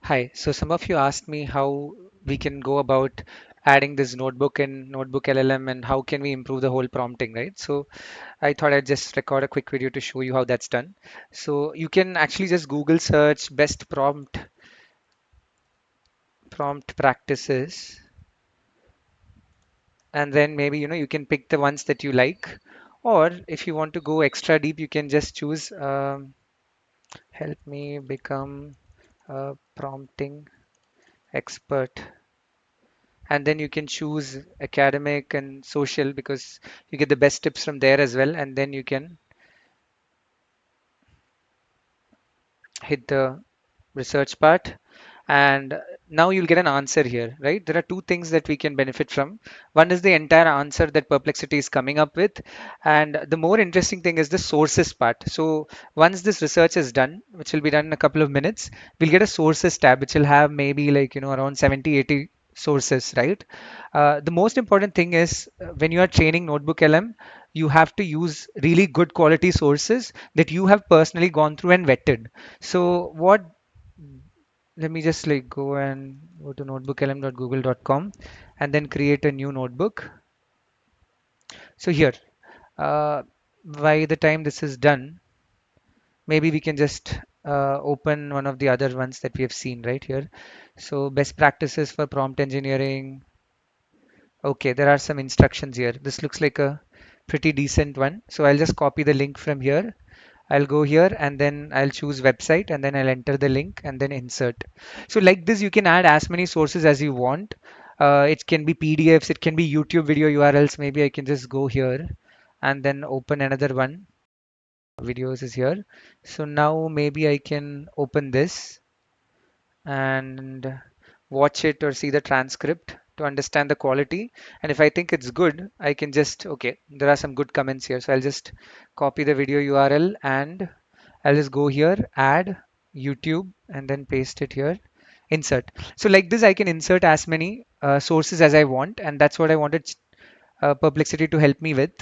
Hi. So some of you asked me how we can go about adding this notebook in Notebook LLM and how can we improve the whole prompting, right? So I thought I'd just record a quick video to show you how that's done. So you can actually just Google search best prompt practices, and then maybe you can pick the ones that you like. Or if you want to go extra deep, you can just choose help me become a prompting expert, and then you can choose academic and social because you get the best tips from there as well, and then you can hit the research part, and now you'll get an answer here, right? There are two things that we can benefit from. One is the entire answer that Perplexity is coming up with, and the more interesting thing is the sources part. So once this research is done, which will be done in a couple of minutes, we'll get a sources tab which will have maybe like around 70, 80 sources, right? The most important thing is when you are training Notebook LM, you have to use really good quality sources that you have personally gone through and vetted. So what let me just like go and go to notebooklm.google.com and then create a new notebook. So here, uh, by the time this is done, maybe we can just open one of the other ones that we have seen right here. So best practices for prompt engineering. Okay, there are some instructions here. This looks like a pretty decent one. So I'll just copy the link from here. I'll go here and then I'll choose website and then I'll enter the link and then insert. So like this, you can add as many sources as you want. It can be PDFs, it can be YouTube video URLs. Maybe I can just go here and then open another one. Videos is here. So now maybe I can open this and watch it or see the transcript to understand the quality. And if I think it's good, I can just, okay, there are some good comments here. So I'll just copy the video URL and I'll just go here, add YouTube, and then paste it here, insert. So like this, I can insert as many sources as I want, and that's what I wanted Perplexity to help me with.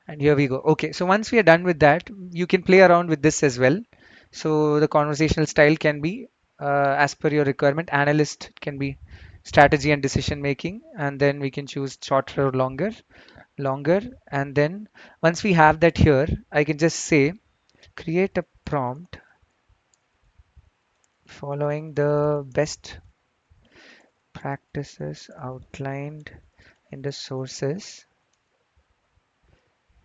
And here we go. Okay, so once we are done with that, you can play around with this as well. So the conversational style can be as per your requirement. Analyst can be strategy and decision making, and then we can choose shorter or longer. And then once we have that here, I can just say create a prompt following the best practices outlined in the sources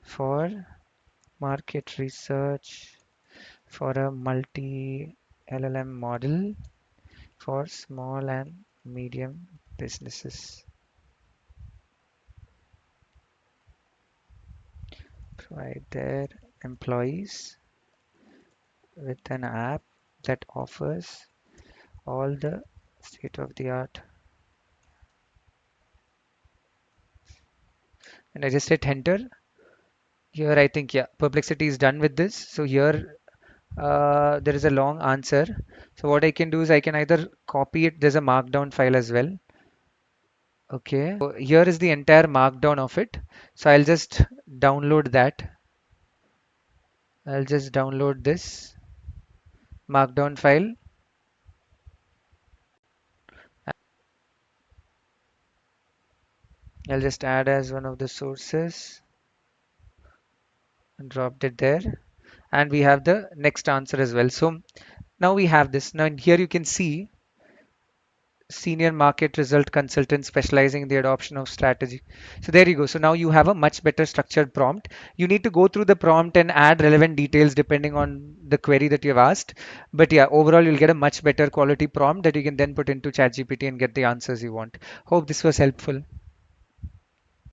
for market research for a multi LLM model for small and medium businesses. Provide their employees with an app that offers all the state of the art. And I just hit enter. Here I think, yeah, Perplexity is done with this. So here there is a long answer. So what I can do is I can either copy it. There's a markdown file as well. Okay. So here is the entire markdown of it. So I'll just download that. I'll just download this markdown file. I'll just add as one of the sources and dropped it there. And we have the next answer as well. So now we have this. Now here you can see senior market result consultant specializing in the adoption of strategy. So there you go. So now you have a much better structured prompt. You need to go through the prompt and add relevant details depending on the query that you have asked. But yeah, overall you'll get a much better quality prompt that you can then put into ChatGPT and get the answers you want. Hope this was helpful.